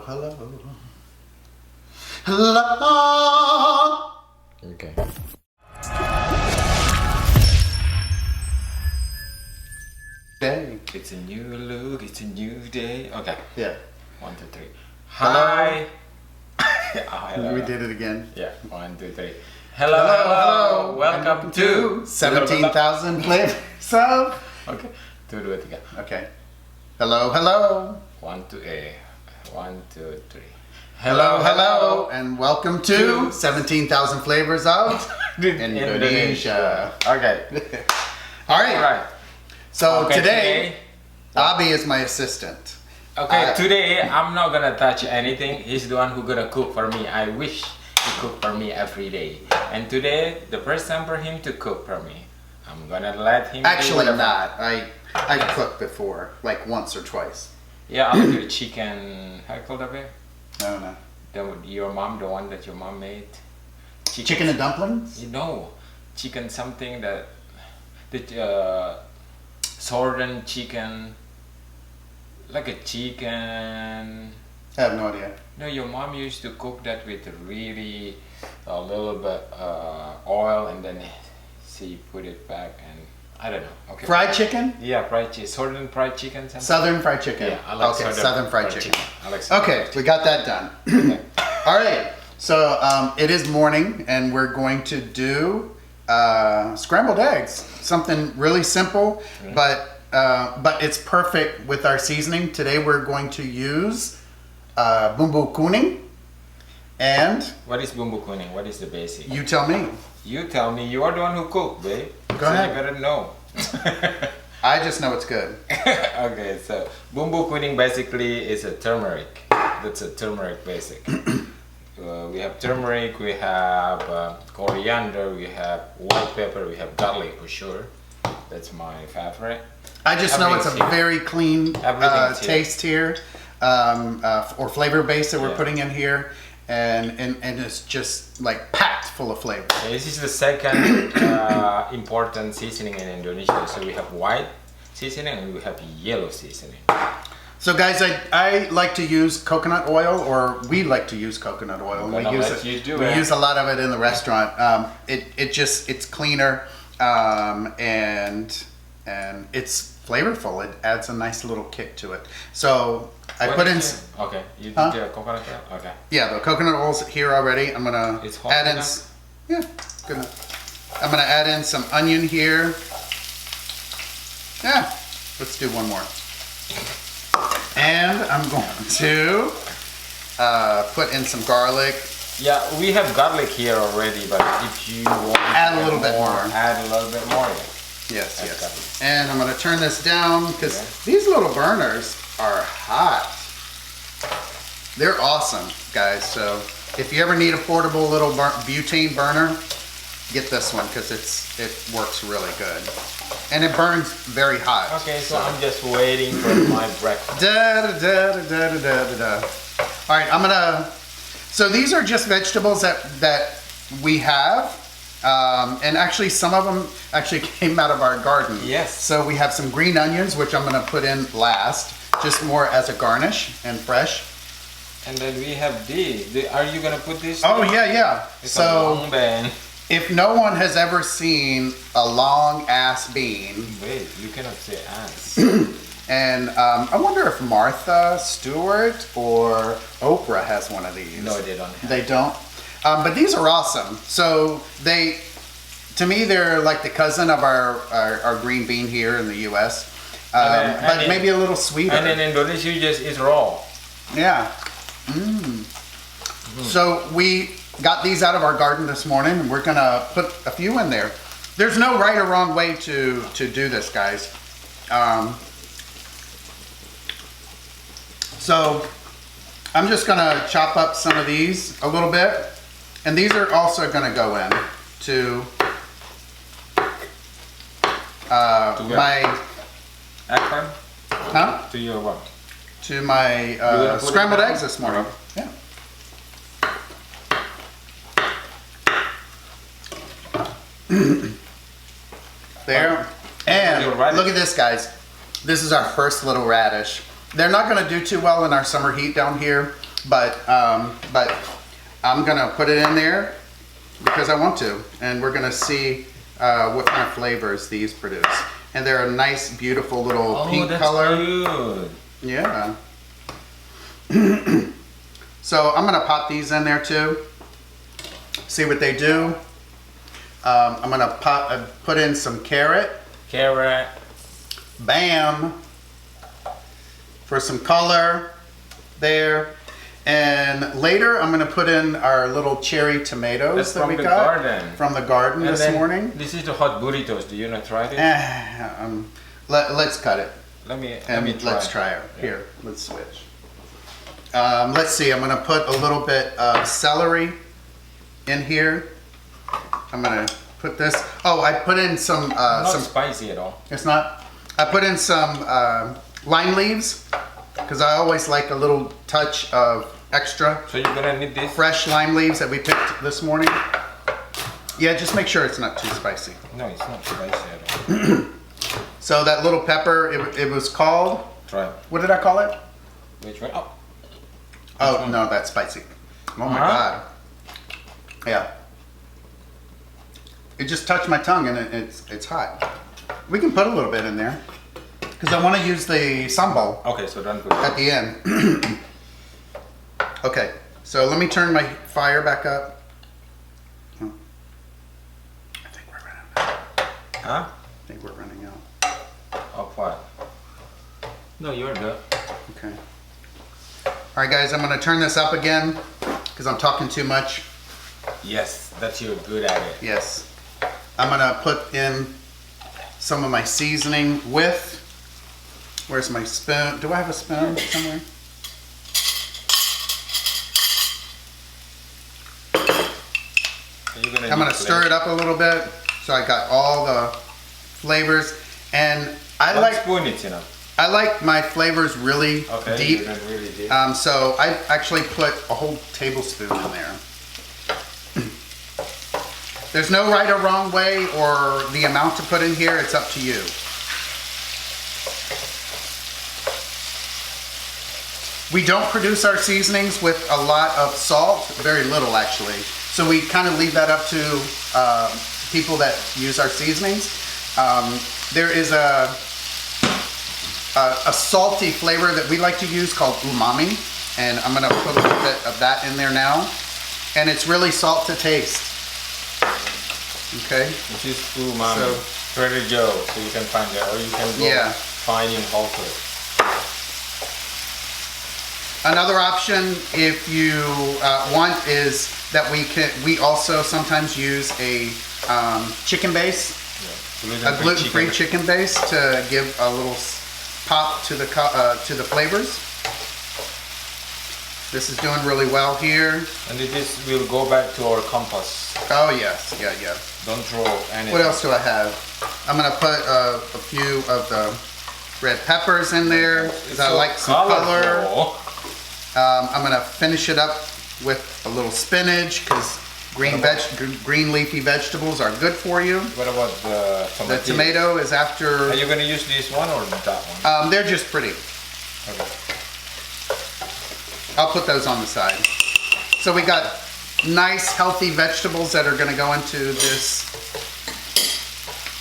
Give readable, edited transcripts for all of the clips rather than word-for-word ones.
hello. Hello. Okay. Day. It's a new look, it's a new day. Okay. Yeah. 1, 2, 3. Hello. Hi. Oh, hello. We did it again. Yeah. 1, 2, 3. Hello. Welcome to 17,000 flavors of. Okay. 2, 2, 3. Okay. Hello. 1, 2, 1, 2, 3. Hello. And welcome to 17,000 flavors of Indonesia. Okay. All right. So Okay, today, Abe is my assistant. Okay, today I'm not gonna touch anything. He's the one who gonna cook for me. I wish he cook for me every day. And today, the first time for him to cook for me. I'm gonna let him. Actually, not. I cooked before, like once or twice. Yeah, I like the chicken. How you call that? I don't know. Your mom, the one that your mom made. Chicken and dumplings? You know, chicken something that southern chicken, like a chicken. I have no idea. No, your mom used to cook that with really a little bit oil, and then she put it back, and I don't know. Okay. Fried chicken? Yeah, fried chicken. Southern fried chicken. Something? Southern fried chicken. Yeah, I like southern fried chicken. I like southern Okay, we got that done. Okay. All right. So it is morning, and we're going to do scrambled eggs. Something really simple, but it's perfect with our seasoning. Today we're going to use BUMBU kuning. And What is BUMBU kuning? What is the basic? you tell me. You tell me. You are the one who cooked, babe. Go ahead. You better know. I just know it's good. Okay, so BUMBU kuning basically is a turmeric. That's a turmeric basic. We have turmeric, we have coriander, we have white pepper, we have garlic for sure. That's my favorite. I just know it's a Everything's here. very clean Everything's here. taste here, or flavor base that we're Yeah. putting in here, and it's just like packed full of flavor. This is the second important seasoning in Indonesia. So we have white seasoning and we have yellow seasoning. So guys, I like to use coconut oil, or we like to use coconut oil. I'm gonna let you do we it. use a lot of it in the restaurant. It's cleaner, and it's flavorful. It adds a nice little kick to it. So I put in. Okay, you did Huh? the coconut oil? Okay. Yeah, the coconut oil's here already. I'm gonna It's hot add in. enough? Yeah, good enough. I'm gonna add in some onion here. Yeah, let's do one more. And I'm going to put in some garlic. Yeah, we have garlic here already, but if you want Add a little bit more. add a little bit more. Yeah. Yes, That's yes. garlic. And I'm gonna turn this down because Okay. these little burners are hot. They're awesome, guys. So if you ever need a portable little butane burner, get this one because it works really good. And it burns very hot. Okay, so I'm just waiting for my breakfast. All right, I'm gonna. So these are just vegetables that we have, and actually some of them actually came out of our garden. Yes. So we have some green onions, which I'm gonna put in last, just more as a garnish and fresh. And then we have these. Are you gonna put this? Oh yeah. It's a So long band. if no one has ever seen a long ass bean, Wait, you cannot say ass. and I wonder if Martha Stewart or Oprah has one of these. No, they don't have. They don't. But these are awesome. So to me, they're like the cousin of our green bean here in the U.S. But maybe a little sweeter. And in Indonesia, you just eat raw. Yeah. So we got these out of our garden this morning, and we're gonna put a few in there. There's no right or wrong way to do this, guys. So I'm just gonna chop up some of these a little bit, and these are also gonna go in to my Eggplant? To your what? to my gonna put it scrambled down? eggs this morning. Yeah. There. And Your radish. look at this, guys. This is our first little radish. They're not going to do too well in our summer heat down here, but I'm going to put it in there because I want to, and we're going to see what kind of flavors these produce. And they're a nice, beautiful little pink color. Cute. Yeah. So I'm going to pop these in there too. See what they do. I'm going to put in some carrot. Carrot. Bam. For some color there. And later I'm going to put in our little cherry tomatoes that we got from the garden this morning. This is the hot burritos. Do you not try it? Let's cut it. Let me Let's try it. Here, let's switch. Let's see. I'm going to put a little bit of celery in here. I'm going to put this. Oh, I put in some. Not spicy at all. It's not. I put in some lime leaves because I always like a little touch of extra. So you're gonna need this fresh lime leaves that we picked this morning. Yeah, just make sure it's not too spicy. No, it's not spicy at all. So that little pepper, it was called. Try. What did I call it? Which one? Oh no, that's spicy. Oh my god. Yeah. It just touched my tongue and it's hot. We can put a little bit in there because I want to use the sambal. Okay, so don't put it at the end. Okay, so let me turn my fire back up. Oh. I think we're running out. Huh? I think we're running out. Of what? No, you're good. Okay. All right, guys, I'm going to turn this up again because I'm talking too much. Yes, that you're good at it. Yes. I'm going to put in some of my seasoning with, where's my spoon? Do I have a spoon somewhere? I'm going to stir it up a little bit so I got all the flavors. And I like my flavors really deep. Really deep. So I actually put a whole tablespoon in there. There's no right or wrong way or the amount to put in here. It's up to you. We don't produce our seasonings with a lot of salt, very little actually. So we kind of leave that up to people that use our seasonings. There is a salty flavor that we like to use called umami, and I'm going to put a little bit of that in there now. And it's really salt to taste. Okay. Which is umami. So, Trader Joe, so you can find that, or you can go find in Whole Foods. Another option, if you want, is that we also sometimes use a chicken base, a gluten-free chicken base to give a little pop to the flavors. This is doing really well here. And this will go back to our compost. Oh yes, yeah. Don't throw anything. What else do I have? I'm gonna put a few of the red peppers in there because I like some color. I'm gonna finish it up with a little spinach because green leafy vegetables are good for you. What about the tomato? The tomato is after. Are you gonna use this one or that one? They're just pretty. Okay. I'll put those on the side. So we got nice healthy vegetables that are gonna go into this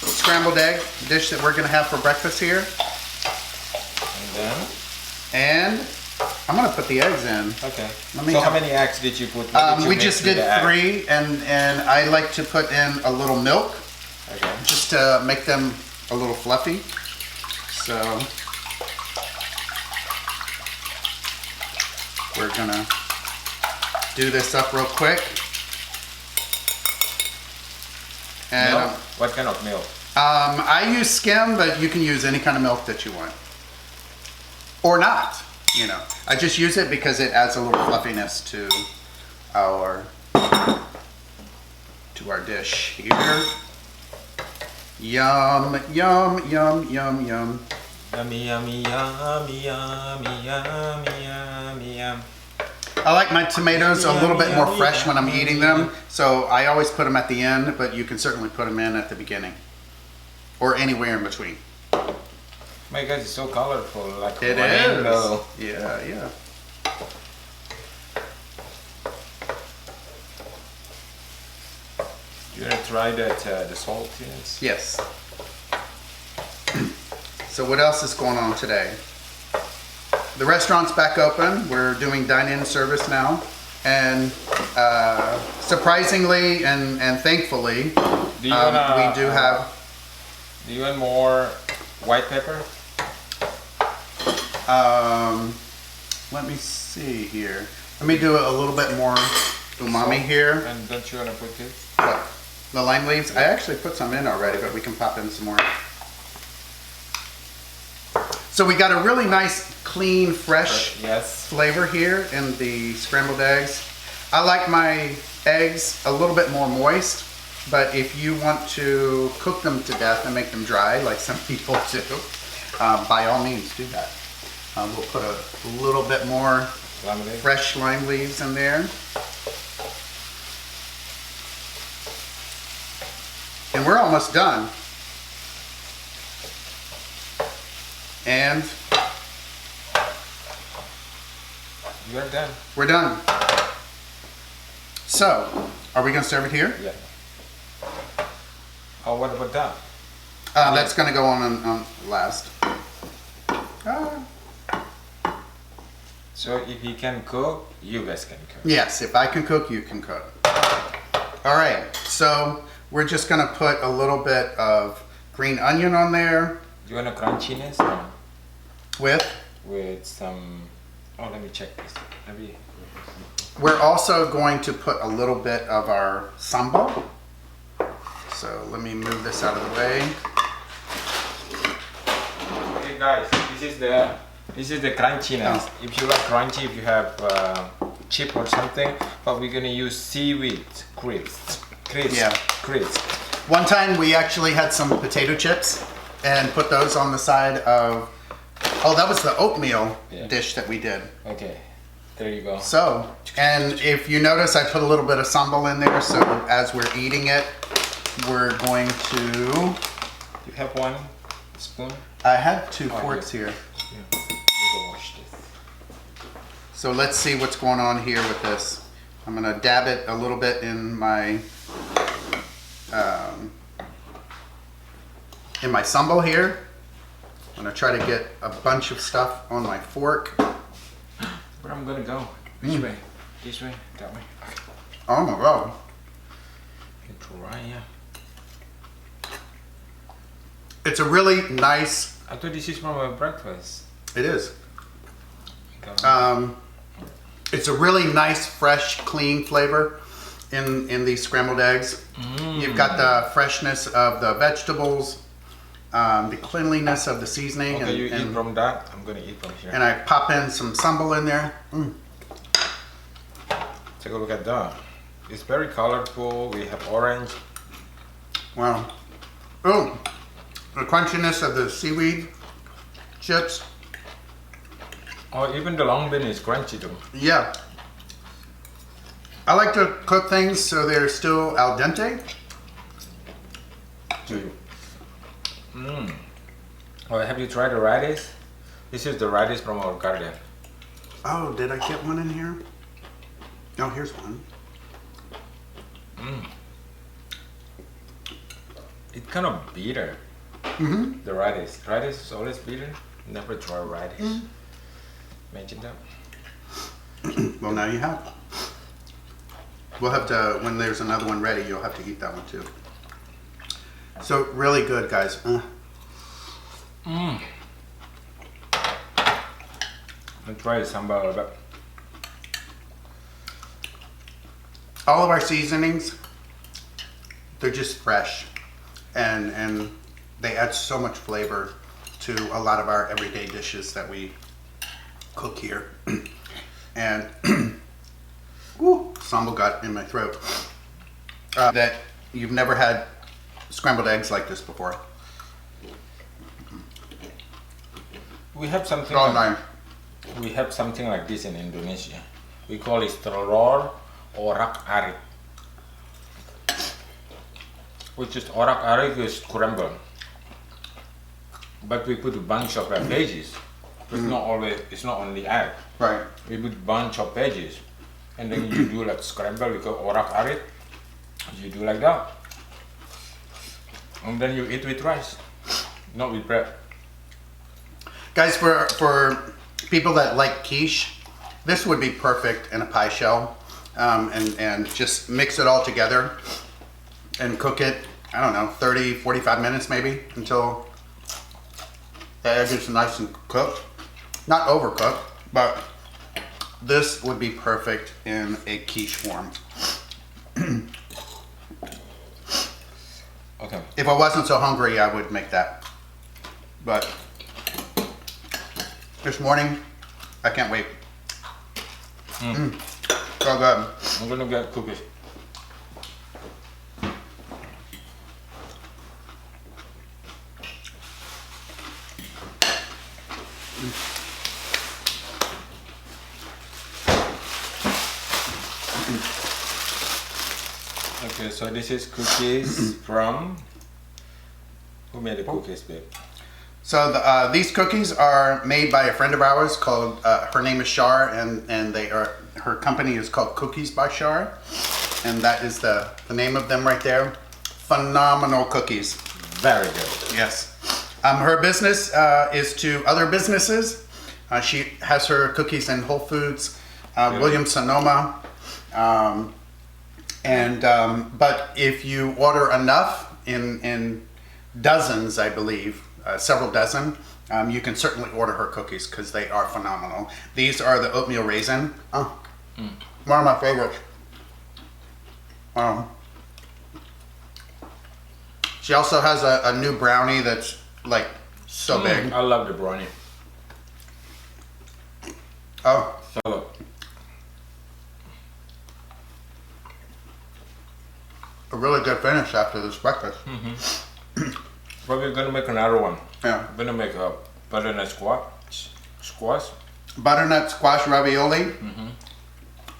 scrambled egg dish that we're gonna have for breakfast here. And I'm gonna put the eggs in. Okay. So how many eggs did you put? We just did 3, and I like to put in a little milk, just to make them a little fluffy. So we're gonna do this up real quick. And milk? What kind of milk? I use skim, but you can use any kind of milk that you want, or not. You know, I just use it because it adds a little fluffiness to our dish here. Yum, yum, yum, yum, yum. Yummy, yummy, yummy, yummy, yummy, yummy, yum. I like my tomatoes a little bit more fresh when I'm eating them, so I always put them at the end, but you can certainly put them in at the beginning or anywhere in between. My God, it's so colorful, like It rainbow. is. Yeah, yeah. You wanna try that the saltiness? Yes. So what else is going on today? The restaurant's back open. We're doing dine-in service now. And surprisingly and thankfully, Do you wanna, we do have... Do you want more white pepper? Let me see here. Let me do a little bit more umami here. And don't you want to put this? What? The lime leaves? I actually put some in already, but we can pop in some more. So we got a really nice, clean, fresh Yes. flavor here in the scrambled eggs. I like my eggs a little bit more moist, but if you want to cook them to death and make them dry, like some people do, by all means do that. We'll put a little bit more Lemonade. fresh lime leaves in there. And we're almost done. And You're done. we're done. So, are we gonna serve it here? Yeah. Oh, what about that? That's gonna go on last. So if he can cook, you guys can cook. Yes, if I can cook, you can cook. All right, so we're just gonna put a little bit of green onion on there Do you want a crunchiness? No. with. With some. Oh, let me check this. Maybe. We're also going to put a little bit of our sambal. So let me move this out of the way. Okay, guys, this is the crunchiness. Oh. If you like crunchy, if you have chip or something, but we're gonna use seaweed crisps. Yeah. Crisp. One time we actually had some potato chips and put those on the side of, oh, that was the oatmeal dish that we did. Okay, there you go. So, and if you notice, I put a little bit of sambal in there, so as we're eating it, we're going to, You have one spoon? I had two Oh, forks yeah. here. Yeah. You go wash this. So let's see what's going on here with this. I'm gonna dab it a little bit in my sambal here. I'm gonna try to get a bunch of stuff on my fork. Where I'm gonna go? Which way? This way? That way? Okay. Oh my god. You try, yeah. It's a really nice, I thought this is from a breakfast. it is. Okay. It's a really nice, fresh, clean flavor in these scrambled eggs. You've got the freshness of the vegetables, the cleanliness of the seasoning, Okay, you eat and from that. I'm gonna eat from here. I pop in some sambal in there. Take a look at that. It's very colorful. We have orange. Wow. Oh, the crunchiness of the seaweed chips. Oh, even the long bean is crunchy too. Yeah. I like to cook things so they're still al dente. Oh, have you tried the radish? This is the radish from our garden. Oh, did I get one in here? Oh, here's one. It's kind of bitter. The radish. Radish is always bitter. Never try radish. Imagine that. Well, now you have. We'll have to, when there's another one ready, you'll have to eat that one too. So, really good, guys. Let's try the sambal. But All of our seasonings, they're just fresh. And they add so much flavor to a lot of our everyday dishes that we cook here. And woo, sambal got in my throat. That you've never had scrambled eggs like this before. we have something. Oh, like, nice. we have something like this in Indonesia. We call it telur Orak Arik. Which is Orak Arik is scrambled. but we put a bunch of veggies. It's not always. It's not only egg. Right. We put bunch of veggies, and then you do like scramble. We call Orak Arik. You do like that, and then you eat with rice, not with bread. Guys, for people that like quiche, this would be perfect in a pie shell, and just mix it all together and cook it, I don't know, 30, 45 minutes maybe, until the egg is nice and cooked. Not overcooked, but this would be perfect in a quiche form. Okay. If I wasn't so hungry, I would make that. But this morning, I can't wait. So good. I'm gonna get cookies. Okay, so this is cookies from... Who made the cookies, babe? So these cookies are made by a friend of ours called, her name is Shar, and her company is called Cookies by Shar. And that is the name of them right there. Phenomenal cookies. Very good. Yes. Her business is to other businesses. She has her cookies in Whole Foods, Williams Sonoma. But if you order enough in dozens, I believe, several dozen, you can certainly order her cookies because they are phenomenal. These are the oatmeal raisin. One of my favorites. She also has a new brownie that's like so big. I love the brownie. Oh, So, a really good finish after this breakfast. but we're gonna make another one. Yeah. We're gonna make a butternut squash. Butternut squash ravioli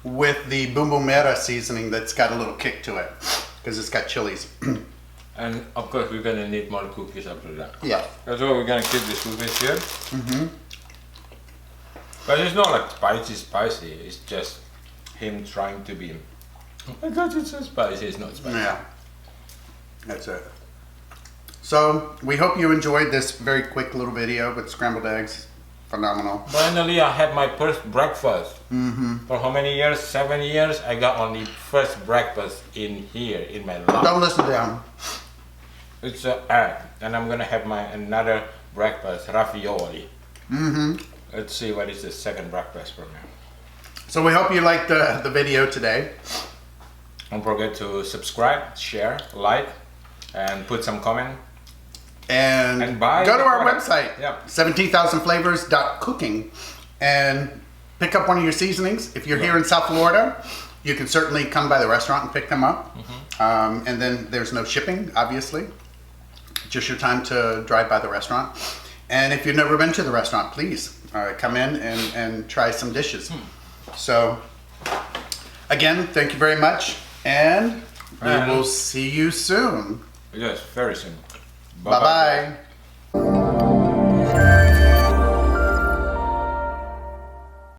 with the BUMBU merah seasoning that's got a little kick to it because it's got chilies. And of course we're gonna need more cookies after that. Yeah. That's why we're gonna keep these cookies here. But it's not like spicy. It's just him trying to be. Oh my God, it's so spicy. It's not spicy. Yeah. That's it. So we hope you enjoyed this very quick little video with scrambled eggs. Phenomenal. Finally, I had my first breakfast. For how many years? 7 years. I got only first breakfast in here in my life. Don't listen to him. It's an egg, and I'm gonna have my another breakfast ravioli. Let's see what is the second breakfast for me. So we hope you liked the video today. Don't forget to subscribe, share, like, and put some comment. And buy go to the our product. website, Yeah. 17,000flavors.cooking, and pick up one of your seasonings. If you're here in South Florida, you can certainly come by the restaurant and pick them up. And then there's no shipping, obviously. Just your time to drive by the restaurant. And if you've never been to the restaurant, please come in and try some dishes. So, again, thank you very much, and we will see you soon. Yes, very soon. Bye-bye.